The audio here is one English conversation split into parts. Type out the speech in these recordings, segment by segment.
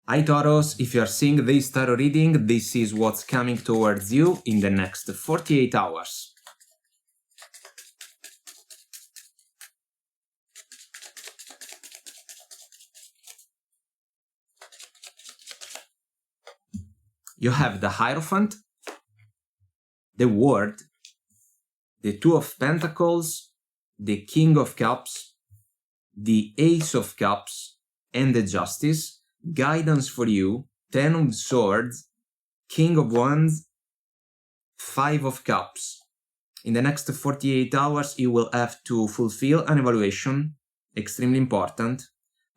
Hi Taurus, if you are seeing this tarot reading, this is what's coming towards you in the next 48 hours. You have the Hierophant, the World, the Two of Pentacles, the King of Cups, the Ace of Cups, and the Justice. Guidance for you, Ten of Swords, King of Wands, Five of Cups. In the next 48 hours, you will have to fulfill an evaluation, extremely important,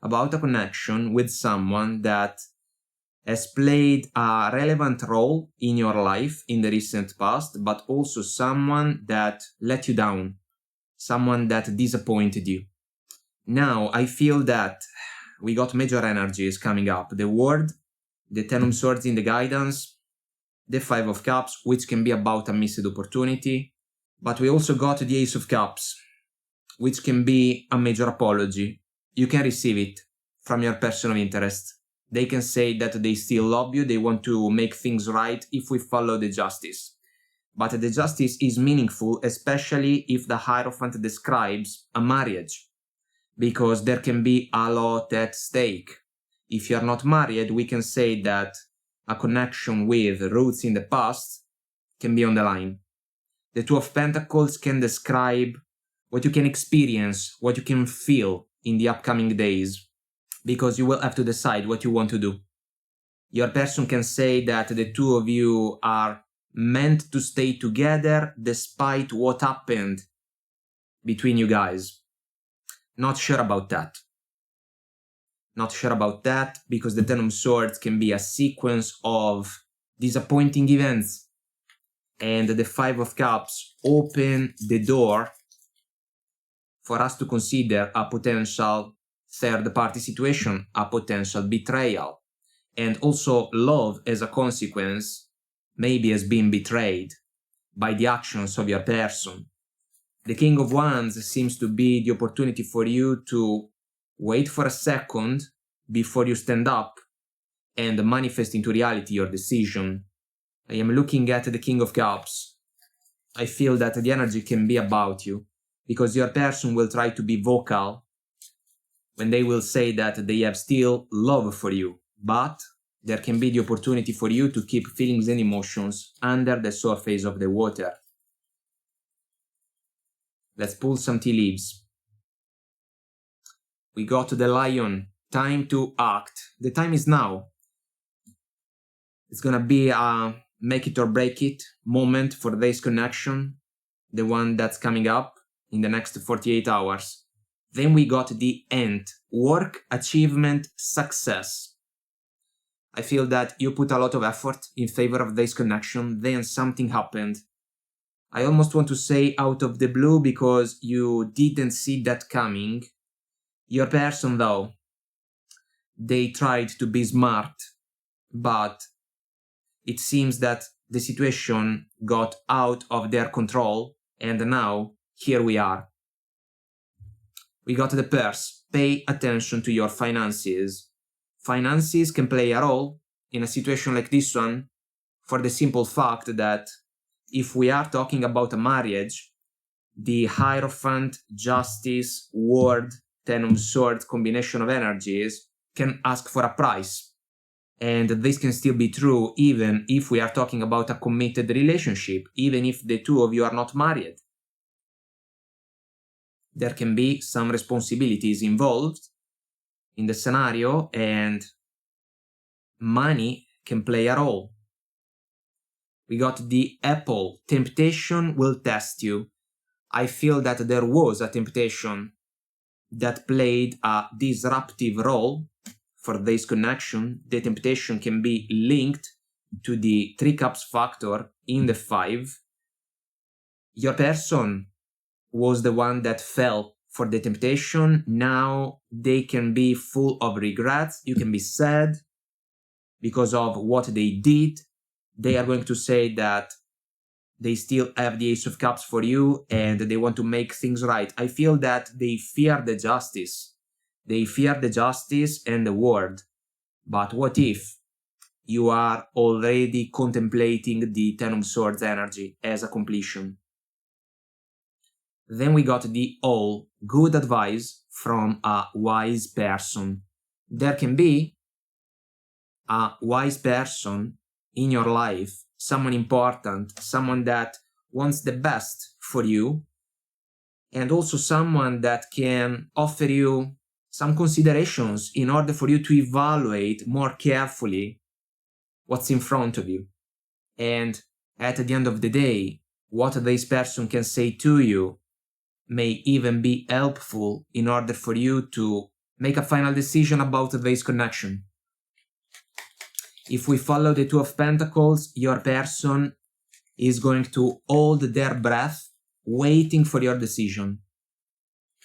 about a connection with someone that has played a relevant role in your life in the recent past, but also someone that let you down, someone that disappointed you. Now, I feel that we got major energies coming up. The World, the Ten of Swords in the guidance, the Five of Cups, which can be about a missed opportunity, but we also got the Ace of Cups, which can be a major apology. You can receive it from your person of interest. They can say that they still love you, they want to make things right if we follow the Justice. But the Justice is meaningful, especially if the Hierophant describes a marriage, because there can be a lot at stake. If you're not married, we can say that a connection with roots in the past can be on the line. The Two of Pentacles can describe what you can experience, what you can feel in the upcoming days, because you will have to decide what you want to do. Your person can say that the two of you are meant to stay together despite what happened between you guys. Not sure about that. Not sure about that because the Ten of Swords can be a sequence of disappointing events, and the Five of Cups open the door for us to consider a potential third-party situation, a potential betrayal. And also love as a consequence maybe has been betrayed by the actions of your person. The King of Wands seems to be the opportunity for you to wait for a second before you stand up and manifest into reality your decision. I am looking at the King of Cups. I feel that the energy can be about you, because your person will try to be vocal when they will say that they have still love for you, but there can be the opportunity for you to keep feelings and emotions under the surface of the water. Let's pull some tea leaves. We got the Lion. Time to act. The time is now. It's gonna be a make it or break it moment for this connection, the one that's coming up in the next 48 hours. Then we got the end. Work, achievement, success. I feel that you put a lot of effort in favor of this connection, then something happened. I almost want to say out of the blue because you didn't see that coming. Your person, though, they tried to be smart, but it seems that the situation got out of their control, and now here we are. We got the purse. Pay attention to your finances. Finances can play a role in a situation like this one for the simple fact that if we are talking about a marriage, the Hierophant, Justice, World, Ten of Swords combination of energies can ask for a price. And this can still be true even if we are talking about a committed relationship, even if the two of you are not married. There can be some responsibilities involved in the scenario, and money can play a role. We got the Apple. Temptation will test you. I feel that there was a temptation that played a disruptive role for this connection. The temptation can be linked to the Three Cups factor in the Five. Your person was the one that fell for the temptation. Now they can be full of regrets. You can be sad because of what they did. They are going to say that they still have the Ace of Cups for you and they want to make things right. I feel that they fear the Justice. They fear the Justice and the World. But what if you are already contemplating the Ten of Swords energy as a completion? Then we got the all good advice from a wise person. There can be a wise person in your life, someone important, someone that wants the best for you, and also someone that can offer you some considerations in order for you to evaluate more carefully what's in front of you. And at the end of the day, what this person can say to you may even be helpful in order for you to make a final decision about this connection. If we follow the Two of Pentacles, your person is going to hold their breath, waiting for your decision.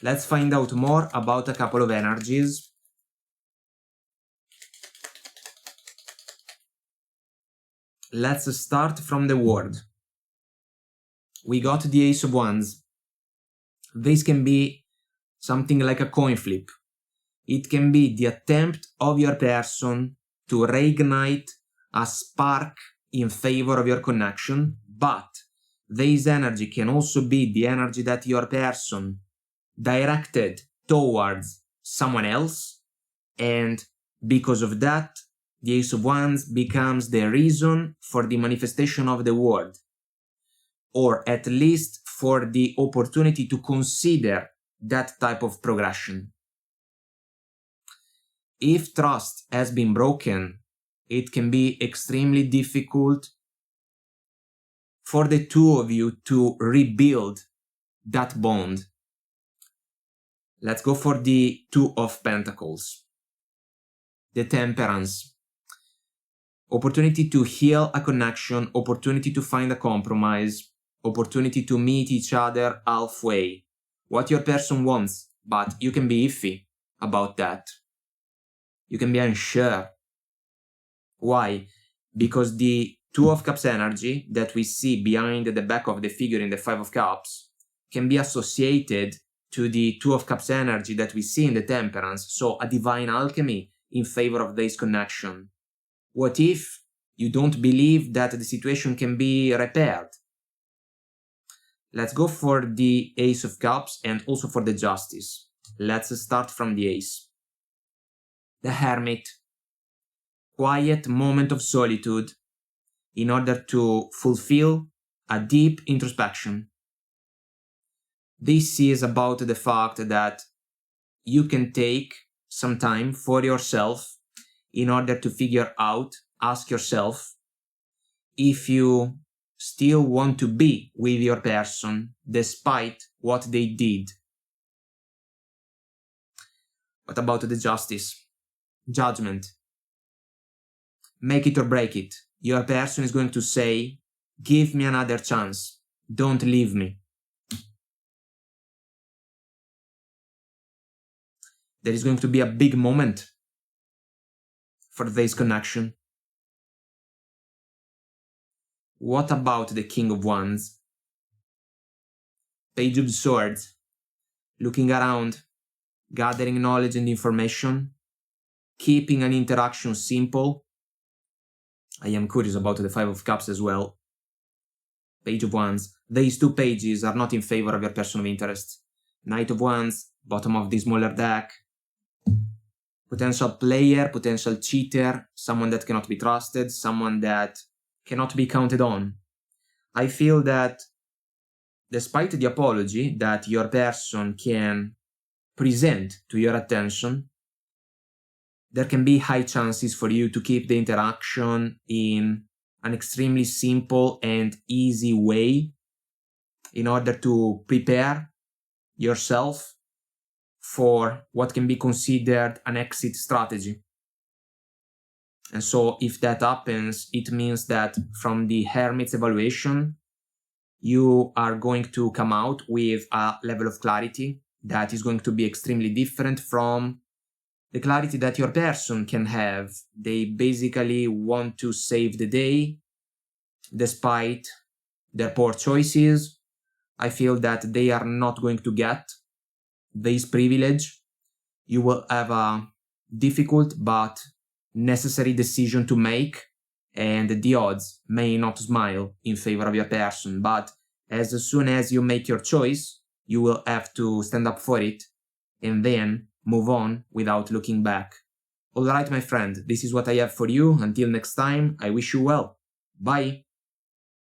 Let's find out more about a couple of energies. Let's start from the word. We got the Ace of Wands. This can be something like a coin flip. It can be the attempt of your person to reignite a spark in favor of your connection, but this energy can also be the energy that your person directed towards someone else, and because of that, the Ace of Wands becomes the reason for the manifestation of the word, or at least for the opportunity to consider that type of progression. If trust has been broken, it can be extremely difficult for the two of you to rebuild that bond. Let's go for the Two of Pentacles. The Temperance. Opportunity to heal a connection, opportunity to find a compromise, opportunity to meet each other halfway. What your person wants, but you can be iffy about that. You can be unsure. Why? Because the Two of Cups energy that we see behind the back of the figure in the Five of Cups can be associated to the Two of Cups energy that we see in the Temperance, so a divine alchemy in favor of this connection. What if you don't believe that the situation can be repaired? Let's go for the Ace of Cups and also for the Justice. Let's start from the Ace. The Hermit. Quiet moment of solitude in order to fulfill a deep introspection. This is about the fact that you can take some time for yourself in order to figure out, ask yourself, if you still want to be with your person despite what they did. What about the Justice? Judgment. Make it or break it. Your person is going to say, give me another chance. Don't leave me. There is going to be a big moment for this connection. What about the King of Wands? Page of Swords. Looking around, gathering knowledge and information, keeping an interaction simple. I am curious about the Five of Cups as well. Page of Wands. These two pages are not in favor of your person of interest. Knight of Wands, bottom of the smaller deck. Potential player, potential cheater, someone that cannot be trusted, someone that cannot be counted on. I feel that despite the apology that your person can present to your attention, there can be high chances for you to keep the interaction in an extremely simple and easy way in order to prepare yourself for what can be considered an exit strategy. And so if that happens, it means that from the Hermit's evaluation, you are going to come out with a level of clarity that is going to be extremely different from the clarity that your person can have. They basically want to save the day despite their poor choices. I feel that they are not going to get this privilege. You will have a difficult but necessary decision to make, and the odds may not smile in favor of your person, but as soon as you make your choice, you will have to stand up for it and then move on without looking back. Alright, my friend, this is what I have for you. Until next time, I wish you well. Bye!